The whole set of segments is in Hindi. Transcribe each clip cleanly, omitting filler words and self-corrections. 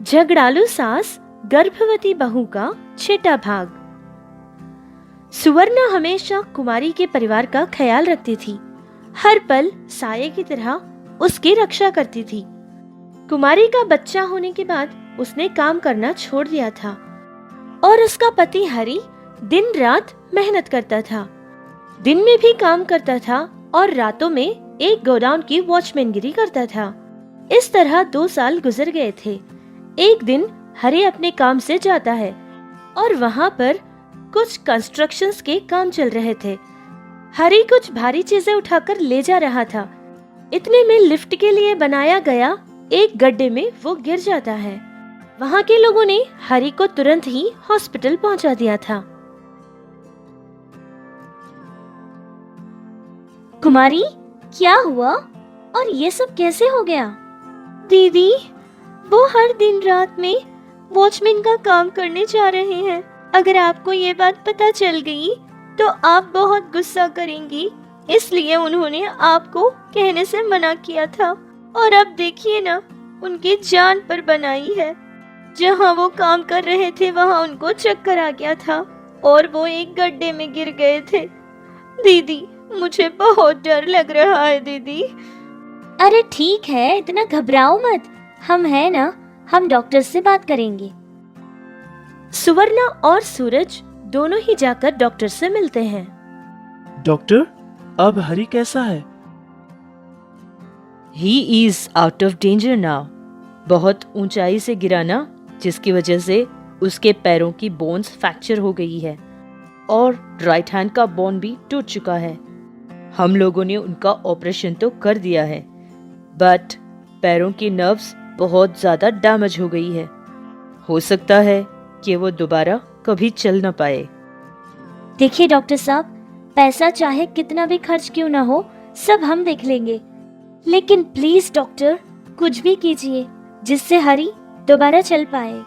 झगड़ालू सास, गर्भवती बहू का छठा भाग। सुवर्णा हमेशा कुमारी के परिवार का ख्याल रखती थी। हर पल साये की तरह उसकी रक्षा करती थी। कुमारी का बच्चा होने के बाद उसने काम करना छोड़ दिया था और उसका पति हरि दिन रात मेहनत करता था। दिन में भी काम करता था और रातों में एक गोडाउन की वॉचमैनगिरी करता था। इस तरह 2 साल गुजर गए थे। एक दिन हरि अपने काम से जाता है और वहां पर कुछ कंस्ट्रक्शंस के काम चल रहे थे। हरि कुछ भारी चीजें उठाकर ले जा रहा था। इतने में लिफ्ट के लिए बनाया गया एक गड्ढे में वो गिर जाता है। वहां के लोगों ने हरि को तुरंत ही हॉस्पिटल पहुंचा दिया था। कुमारी, क्या हुआ और ये सब कैसे हो गया? दीदी, वो हर दिन रात में वॉचमैन का काम करने जा रहे हैं। अगर आपको ये बात पता चल गई तो आप बहुत गुस्सा करेंगी, इसलिए उन्होंने आपको कहने से मना किया था। और अब देखिए ना, उनकी जान पर बनाई है। जहाँ वो काम कर रहे थे वहाँ उनको चक्कर आ गया था और वो एक गड्ढे में गिर गए थे। दीदी, मुझे बहुत डर लग रहा है दीदी। अरे ठीक है, इतना घबराओ मत, हम हैं ना, हम डॉक्टर से बात करेंगे। सुवर्णा और सूरज दोनों ही जाकर डॉक्टर से मिलते हैं। डॉक्टर, अब हरि कैसा है? He is out of danger now। बहुत ऊंचाई से गिरा ना, जिसकी वजह से उसके पैरों की बोन्स फ्रैक्चर हो गई है और राइट हैंड का बोन भी टूट चुका है। हम लोगों ने उनका ऑपरेशन तो कर दिया है, बट पैरों की नर्व्स बहुत ज्यादा डैमेज हो गई है। हो सकता है कि वो दोबारा कभी चल ना पाए। देखिए डॉक्टर साहब, पैसा चाहे कितना भी खर्च क्यों ना हो, सब हम देख लेंगे, लेकिन प्लीज डॉक्टर, कुछ भी कीजिए जिससे हरि दोबारा चल पाए।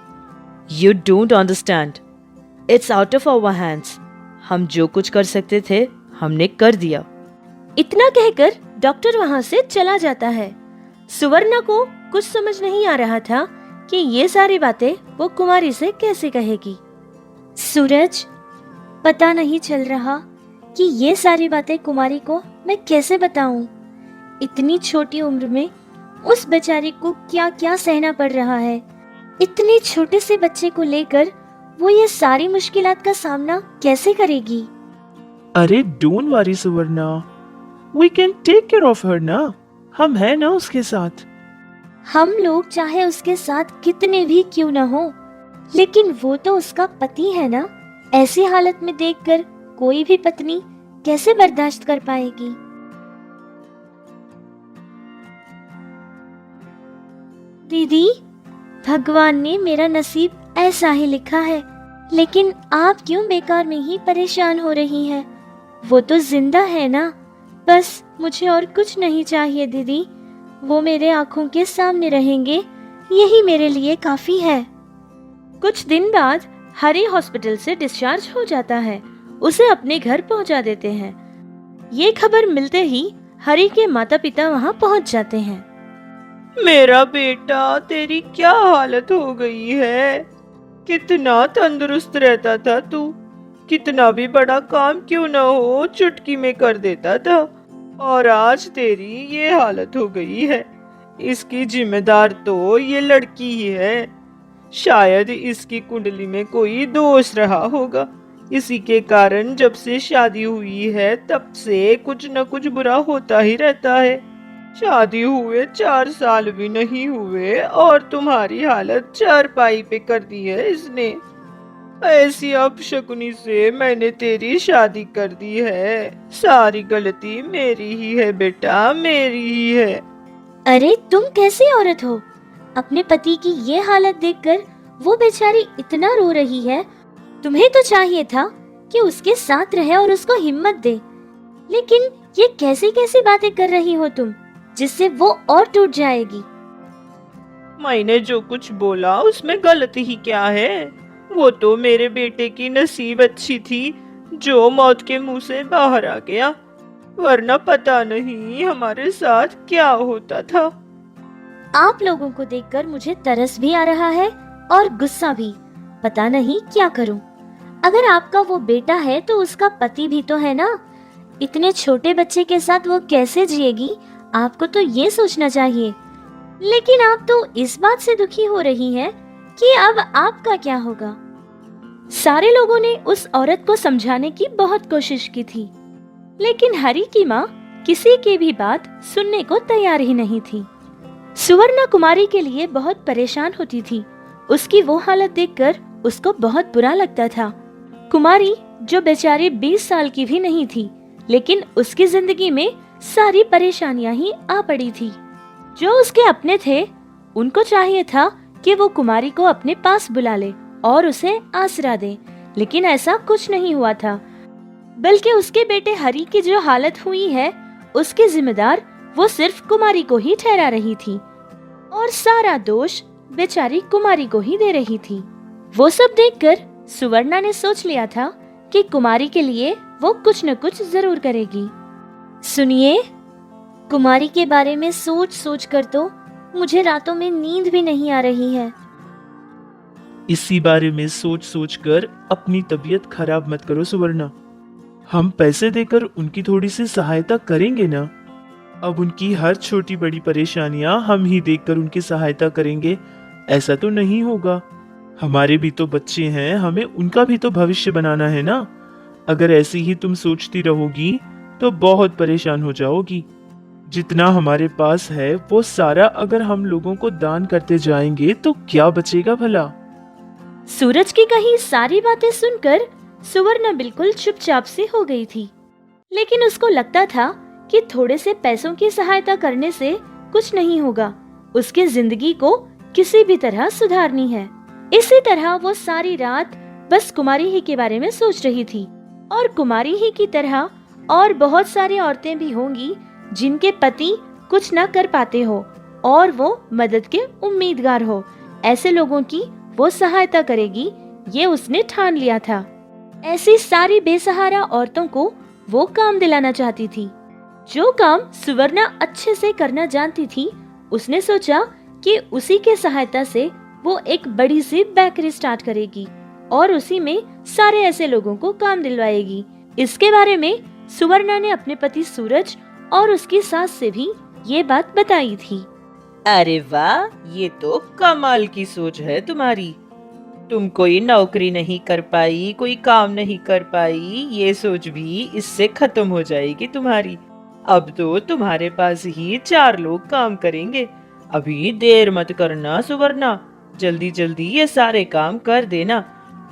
You don't understand. It's out of our hands। हम जो कुछ कर सकते थे हमने कर दिया। इतना कहकर डॉक्टर वहाँ से चला जाता है। सुवर्णा को कुछ समझ नहीं आ रहा था कि ये सारी बातें वो कुमारी से कैसे कहेगी। सूरज, पता नहीं चल रहा कि ये सारी बातें कुमारी को मैं कैसे बताऊं। इतनी छोटी उम्र में उस बेचारी को क्या क्या सहना पड़ रहा है। इतने छोटे से बच्चे को लेकर वो ये सारी मुश्किलात का सामना कैसे करेगी। अरे don't worry Suvarna, we can take care of her ना, हम हैं ना उसके साथ। हम लोग चाहे उसके साथ कितने भी क्यों ना हो, लेकिन वो तो उसका पति है ना। ऐसी हालत में देखकर कोई भी पत्नी कैसे बर्दाश्त कर पाएगी। दीदी, भगवान ने मेरा नसीब ऐसा ही लिखा है, लेकिन आप क्यों बेकार में ही परेशान हो रही हैं? वो तो जिंदा है ना, बस मुझे और कुछ नहीं चाहिए दीदी। वो मेरे आंखों के सामने रहेंगे, यही मेरे लिए काफी है। कुछ दिन बाद हरि हॉस्पिटल से डिस्चार्ज हो जाता है। उसे अपने घर पहुंचा देते हैं। ये खबर मिलते ही हरि के माता पिता वहां पहुंच जाते हैं। मेरा बेटा, तेरी क्या हालत हो गई है? कितना तंदुरुस्त रहता था तू, कितना भी बड़ा काम क्यों ना हो चुटकी में कर देता था, और आज तेरी ये हालत हो गई है। इसकी जिम्मेदार तो ये लड़की ही है। शायद इसकी कुंडली में कोई दोष रहा होगा। इसी के कारण जब से शादी हुई है तब से कुछ न कुछ बुरा होता ही रहता है। शादी हुए 4 साल भी नहीं हुए और तुम्हारी हालत चारपाई पे कर दी है इसने। ऐसी अपशकुनी से मैंने तेरी शादी कर दी है। सारी गलती मेरी ही है बेटा, मेरी ही है। अरे तुम कैसी औरत हो? अपने पति की ये हालत देखकर वो बेचारी इतना रो रही है। तुम्हें तो चाहिए था कि उसके साथ रहे और उसको हिम्मत दे, लेकिन ये कैसी कैसी बातें कर रही हो तुम, जिससे वो और टूट जाएगी। मैंने जो कुछ बोला उसमें गलती ही क्या है? वो तो मेरे बेटे की नसीब अच्छी थी जो मौत के मुंह से बाहर आ गया, वरना पता नहीं हमारे साथ क्या होता था। आप लोगों को देखकर मुझे तरस भी आ रहा है और गुस्सा भी। पता नहीं क्या करूं। अगर आपका वो बेटा है तो उसका पति भी तो है ना। इतने छोटे बच्चे के साथ वो कैसे जिएगी, आपको तो ये सोचना चाहिए। लेकिन आप तो इस बात से दुखी हो रही हैं कि अब आपका क्या होगा। सारे लोगों ने उस औरत को समझाने की बहुत कोशिश की थी, लेकिन हरी की माँ किसी की भी बात सुनने को तैयार ही नहीं थी। सुवर्णा कुमारी के लिए बहुत परेशान होती थी। उसकी वो हालत देखकर उसको बहुत बुरा लगता था। कुमारी जो बेचारी 20 साल की भी नहीं थी, लेकिन उसकी जिंदगी में सारी परेशानियां ही आ पड़ी थी। जो उसके अपने थे, उनको चाहिए था कि वो कुमारी को अपने पास बुला ले और उसे आसरा दे, लेकिन ऐसा कुछ नहीं हुआ था। बल्कि उसके बेटे हरी की जो हालत हुई है, उसके जिम्मेदार वो सिर्फ कुमारी को ही ठहरा रही थी और सारा दोष बेचारी कुमारी को ही दे रही थी। वो सब देखकर सुवर्णा ने सोच लिया था कि कुमारी के लिए वो कुछ न कुछ जरूर करेगी। सुनिए, कुमारी के बारे में सोच सोच कर तो मुझे रातों में नींद भी नहीं आ रही है। इसी बारे में सोच सोच कर अपनी तबीयत खराब मत करो सुवर्णा। हम पैसे देकर उनकी थोड़ी सी सहायता करेंगे ना। अब उनकी हर छोटी बड़ी परेशानियां हम ही देखकर उनकी सहायता करेंगे, ऐसा तो नहीं होगा। हमारे भी तो बच्चे हैं, हमें उनका भी तो भविष्य बनाना है ना। अगर ऐसी ही तुम सोचती रहोगी तो बहुत परेशान हो जाओगी। जितना हमारे पास है वो सारा अगर हम लोगों को दान करते जाएंगे तो क्या बचेगा भला। सूरज की कही सारी बातें सुनकर सुवर्णा बिल्कुल चुपचाप से हो गई थी, लेकिन उसको लगता था कि थोड़े से पैसों की सहायता करने से कुछ नहीं होगा। उसकी जिंदगी को किसी भी तरह सुधारनी है। इसी तरह वो सारी रात बस कुमारी ही के बारे में सोच रही थी, और कुमारी ही की तरह और बहुत सारी औरतें भी होंगी जिनके पति कुछ न कर पाते हो और वो मदद के उम्मीदवार हो। ऐसे लोगों की वो सहायता करेगी, ये उसने ठान लिया था। ऐसी सारी बेसहारा औरतों को वो काम दिलाना चाहती थी, जो काम सुवर्णा अच्छे से करना जानती थी। उसने सोचा कि उसी के सहायता से वो एक बड़ी सी बेकरी स्टार्ट करेगी और उसी में सारे ऐसे लोगों को काम दिलवाएगी। इसके बारे में सुवर्णा ने अपने पति सूरज और उसकी सास से भी ये बात बताई थी। अरे वाह, ये तो कमाल की सोच है तुम्हारी। तुम कोई नौकरी नहीं कर पाई, कोई काम नहीं कर पाई, ये सोच भी इससे खत्म हो जाएगी तुम्हारी। अब तो तुम्हारे पास ही 4 लोग काम करेंगे। अभी देर मत करना सुवर्णा, जल्दी जल्दी ये सारे काम कर देना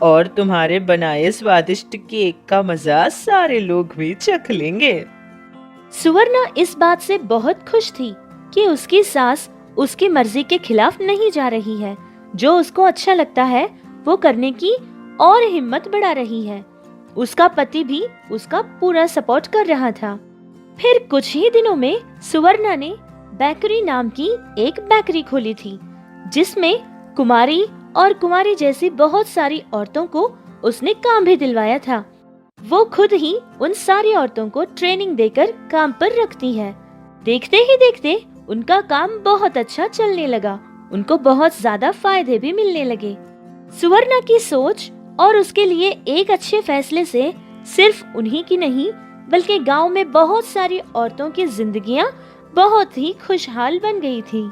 और तुम्हारे बनाए स्वादिष्ट केक का मजा सारे लोग भी चख लेंगे। सुवर्णा इस बात से बहुत खुश थी कि उसकी सास उसकी मर्जी के खिलाफ नहीं जा रही है। जो उसको अच्छा लगता है वो करने की और हिम्मत बढ़ा रही है। उसका पति भी उसका पूरा सपोर्ट कर रहा था। फिर कुछ ही दिनों में सुवर्णा ने बेकरी नाम की एक बेकरी खोली थी, जिसमें कुमारी और कुमारी जैसी बहुत सारी औरतों को उसने काम भी दिलवाया था। वो खुद ही उन सारी औरतों को ट्रेनिंग देकर काम पर रखती है। देखते ही देखते उनका काम बहुत अच्छा चलने लगा। उनको बहुत ज्यादा फायदे भी मिलने लगे। सुवर्णा की सोच और उसके लिए एक अच्छे फैसले से सिर्फ उन्हीं की नहीं, बल्कि गांव में बहुत सारी औरतों की जिंदगियां बहुत ही खुशहाल बन गई थी।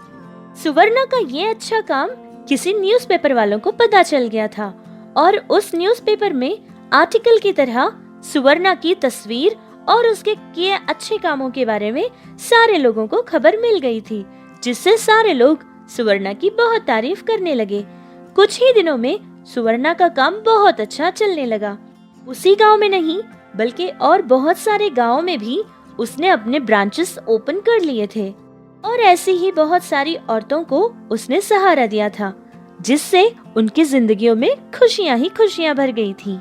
सुवर्णा का ये अच्छा काम किसी न्यूज़पेपर वालों को पता चल गया था और उस न्यूज़पेपर में आर्टिकल की तरह सुवर्णा की तस्वीर और उसके किए अच्छे कामों के बारे में सारे लोगों को खबर मिल गई थी, जिससे सारे लोग सुवर्णा की बहुत तारीफ करने लगे। कुछ ही दिनों में सुवर्णा का काम बहुत अच्छा चलने लगा। उसी गांव में नहीं, बल्कि और बहुत सारे गांवों में भी उसने अपने ब्रांचेस ओपन कर लिए थे और ऐसी ही बहुत सारी औरतों को उसने सहारा दिया था, जिससे उनकी जिंदगियों में खुशियां ही खुशियां भर गई थी।